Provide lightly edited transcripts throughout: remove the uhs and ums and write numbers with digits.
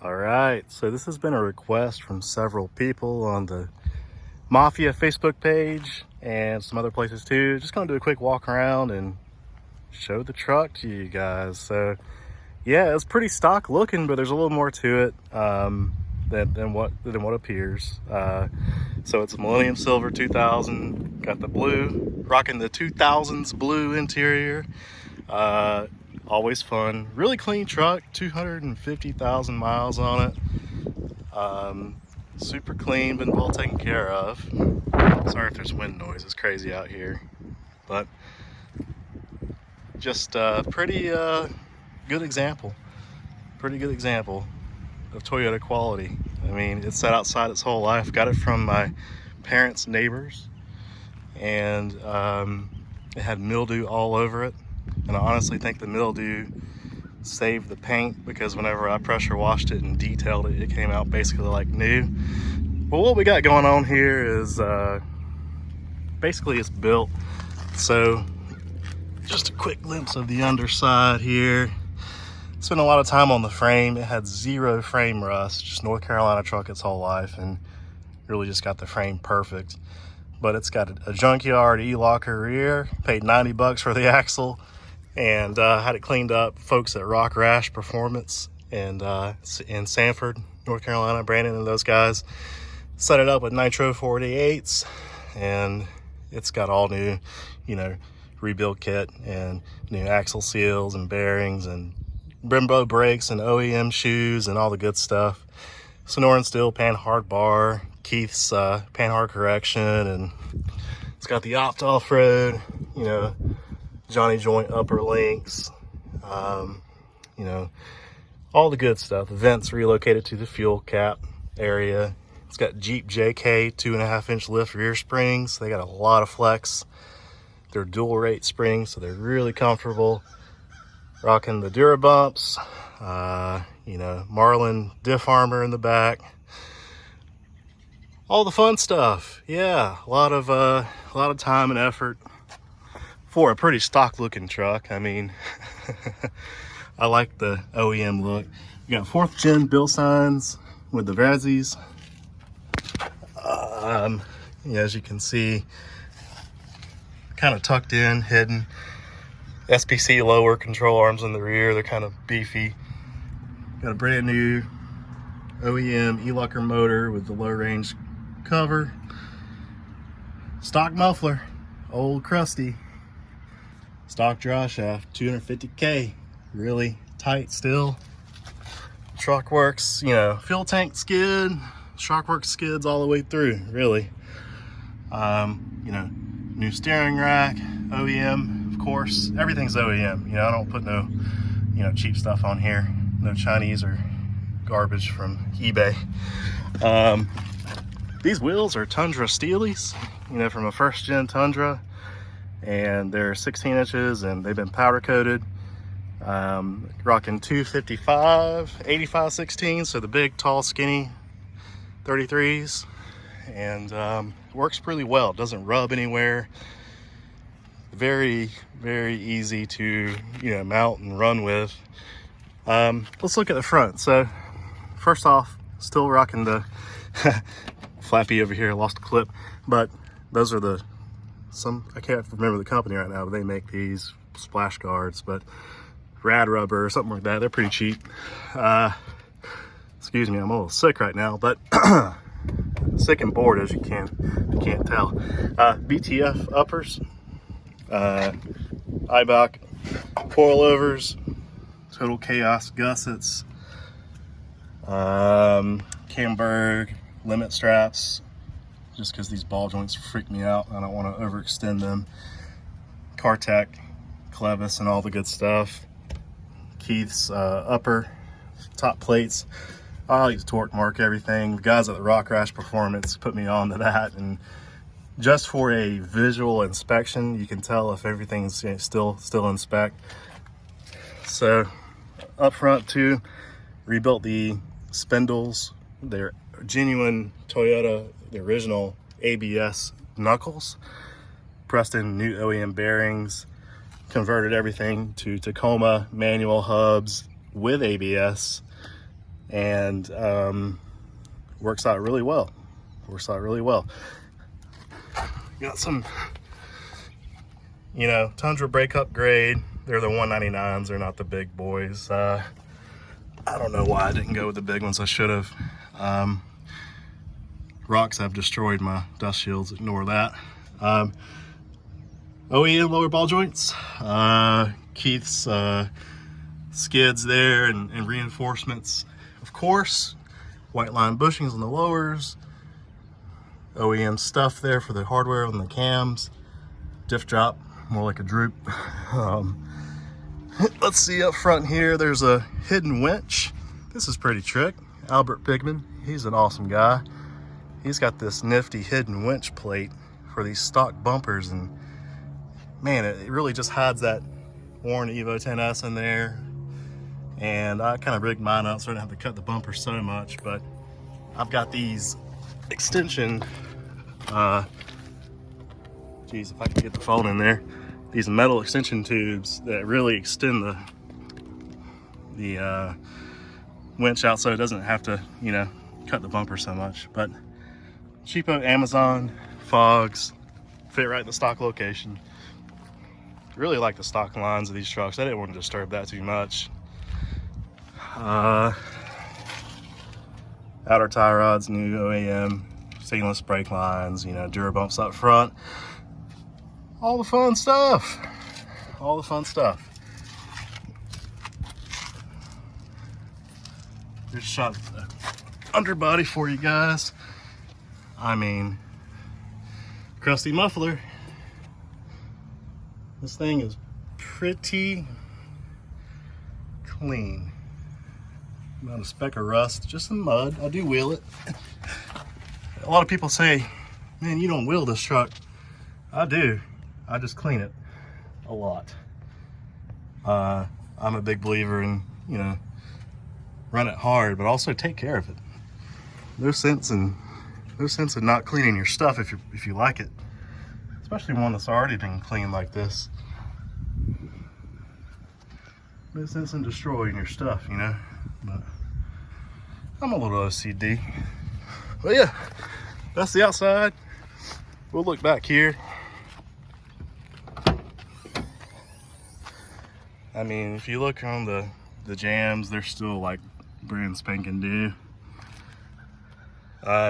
All right, so this has been a request from several people on the Mafia Facebook page and some other places too. Just gonna do a quick walk around and show the truck to you guys. So yeah, it's pretty stock looking, but there's a little more to it than what appears. So it's a Millennium Silver 2000, got the blue, rocking the 2000s blue interior. Always fun, really clean truck, 250,000 miles on it. Super clean, been well taken care of. Sorry if there's wind noise, it's crazy out here, but just pretty good example of Toyota quality. I mean, it's sat outside its whole life. Got it from my parents' neighbors, and it had mildew all over it. And I honestly think the mildew saved the paint, because whenever I pressure washed it and detailed it, it came out basically like new. But what we got going on here is basically it's built. So just a quick glimpse of the underside here. Spent a lot of time on the frame. It had zero frame rust, just North Carolina truck its whole life, and really just got the frame perfect. But it's got a junkyard E-locker rear, paid 90 bucks for the axle, and had it cleaned up. Folks at Rock Rash Performance and in Sanford, North Carolina, Brandon and those guys set it up with Nitro 48s, and it's got all new, rebuild kit and new axle seals and bearings and Brembo brakes and OEM shoes and all the good stuff. Sonoran steel panhard bar, Keith's panhard correction, and it's got the opt off-road, Johnny joint upper links, all the good stuff. The vents relocated to the fuel cap area. It's got Jeep JK 2.5-inch lift rear springs. They got a lot of flex. They're dual rate springs, so they're really comfortable. Rocking the Durabumps, Marlin diff armor in the back. All the fun stuff. Yeah, a lot of time and effort for a pretty stock looking truck. I mean, I like the OEM look. You got 4th gen bill signs with the Vrazzies. As you can see, kind of tucked in, hidden. SPC lower control arms in the rear. They're kind of beefy. Got a brand new OEM eLocker motor with the low range cover. Stock muffler, old crusty. Stock dry shaft, 250K, really tight still. Truck works, fuel tank skid, shock works skids all the way through, really. New steering rack, OEM, of course. Everything's OEM. I don't put no, cheap stuff on here. No Chinese or garbage from eBay. These wheels are Tundra Steelies, from a 1st gen Tundra, and they're 16 inches and they've been powder coated. Rocking 255, 85 16, so the big, tall, skinny 33s, and works really well. It doesn't rub anywhere. Very, very easy to mount and run with. Let's look at the front. So first off, still rocking the Flappy over here, lost a clip, but those are I can't remember the company right now, but they make these splash guards, but Rad Rubber or something like that. They're pretty cheap. Excuse me, I'm a little sick right now, but sick and bored, as you can't tell. BTF uppers, Eibach coilovers, Total Chaos gussets, Camberg limit straps, just because these ball joints freak me out. I don't want to overextend them. Cartec, clevis, and all the good stuff. Keith's upper top plates. I use torque mark everything. The guys at the Rock Rash Performance put me on to that, and just for a visual inspection, you can tell if everything's still in spec. So up front too, rebuilt the spindles. They're genuine Toyota, the original ABS knuckles. Pressed in new OEM bearings. Converted everything to Tacoma manual hubs with ABS. and works out really well. Got some, you know, Tundra breakup grade. They're the 199s. They're not the big boys. I don't know why I didn't go with the big ones. I should have. Rocks have destroyed my dust shields. Ignore that. OEM lower ball joints. Keith's skids there and reinforcements. Of course, white line bushings on the lowers. OEM stuff there for the hardware on the cams. Diff drop, more like a droop. Let's see up front here, there's a hidden winch. This is pretty trick. Albert Pigman, he's an awesome guy. He's got this nifty hidden winch plate for these stock bumpers, and man, it really just hides that worn Evo 10S in there. And I kind of rigged mine up so I didn't have to cut the bumper so much, but I've got these extension, geez, if I can get the phone in there, these metal extension tubes that really extend the winch out so it doesn't have to, you know, cut the bumper so much. But cheapo Amazon fogs fit right in the stock location. Really like the stock lines of these trucks. I didn't want to disturb that too much. Outer tie rods, new OEM, stainless brake lines, you know, Dura bumps up front. All the fun stuff. All the fun stuff. Just shot the underbody for you guys. I mean, crusty muffler. This thing is pretty clean. Not a speck of rust, just some mud. I do wheel it. A lot of people say, man, you don't wheel this truck. I do. I just clean it a lot. I'm a big believer in, you know, run it hard, but also take care of it. No sense in not cleaning your stuff if you like it, especially one that's already been cleaned like this. No sense in destroying your stuff, you know. But I'm a little OCD. But yeah, that's the outside. We'll look back here. I mean, if you look on the jams, they're still like brand spanking new.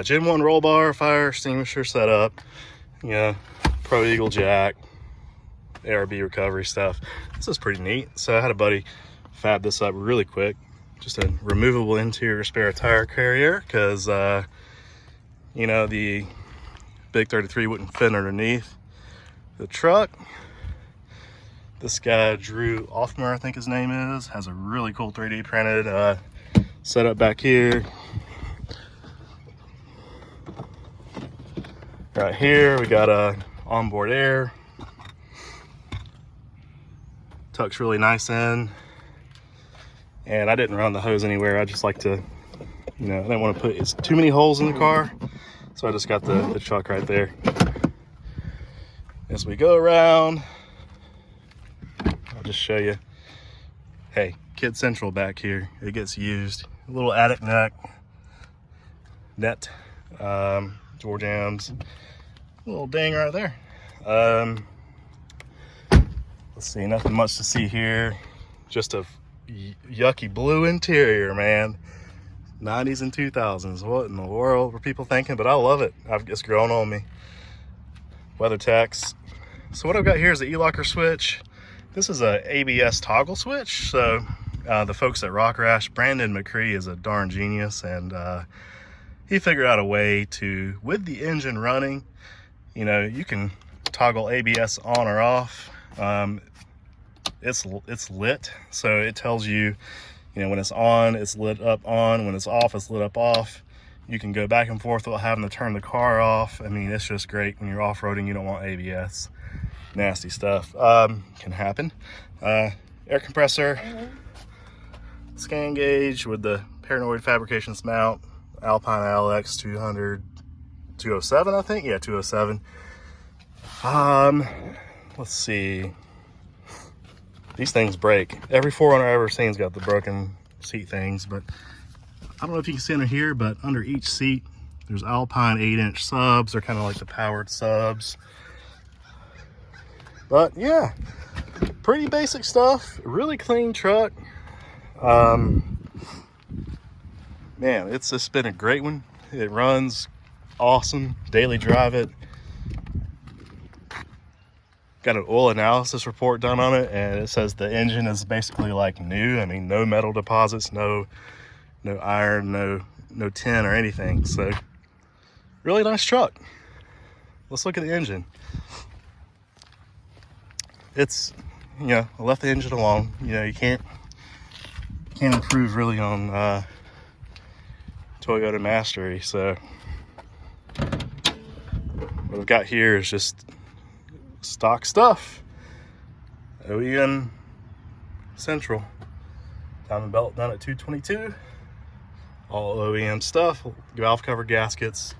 Gen 1 roll bar, fire extinguisher setup, you know, Pro Eagle jack, ARB recovery stuff. This is pretty neat. So I had a buddy fab this up really quick. Just a removable interior spare tire carrier, because you know, the big 33 wouldn't fit underneath the truck. This guy, Drew Offmer, I think his name is, has a really cool 3D printed setup back here. Right here, we got a onboard air. Tucks really nice in. And I didn't run the hose anywhere. I just like to, you know, I didn't want to put too many holes in the car. So I just got the truck right there. As we go around, I'll just show you. Hey, Kid Central back here. It gets used. A little attic net, door jams. A little ding right there. Let's see, nothing much to see here. Just a yucky blue interior, man. 90s and 2000s. What in the world were people thinking? But I love it. It's grown on me. WeatherTechs. So what I've got here is the eLocker switch. This is a ABS toggle switch. So the folks at Rock Rash, Brandon McCree is a darn genius, and he figured out a way to, with the engine running, you know, you can toggle ABS on or off. It's lit, so it tells you, you know, when it's on, it's lit up on. When it's off, it's lit up off. You can go back and forth without having to turn the car off. I mean, it's just great when you're off-roading. You don't want ABS. Nasty stuff can happen. Air compressor, scan gauge with the Paranoid Fabrications mount, Alpine LX 207, I think. Yeah, 207. Let's see. These things break. Every 4Runner I've ever seen's got the broken seat things, but I don't know if you can see under here, but under each seat, there's Alpine 8-inch subs. They're kind of like the powered subs. But yeah, pretty basic stuff. Really clean truck. Man, it's just been a great one. It runs awesome. Daily drive it. Got an oil analysis report done on it, and it says the engine is basically like new. I mean, no metal deposits, no iron, no tin or anything. So really nice truck. Let's look at the engine. It's, you know, I left the engine alone. You know, you can't improve really on Toyota mastery. So what I've got here is just stock stuff. OEM Central. Timing belt done at 222. All OEM stuff. Valve cover gaskets.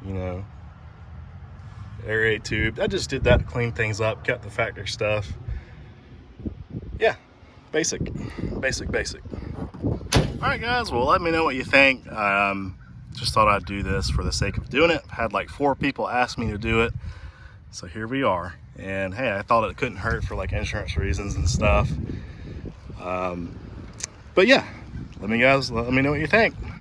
You know, aerate tube. I just did that to clean things up, kept the factory stuff. Yeah, basic. Alright guys, well let me know what you think. Just thought I'd do this for the sake of doing it. Had like 4 people ask me to do it. So here we are. And hey, I thought it couldn't hurt for like insurance reasons and stuff. But yeah, let me know what you think.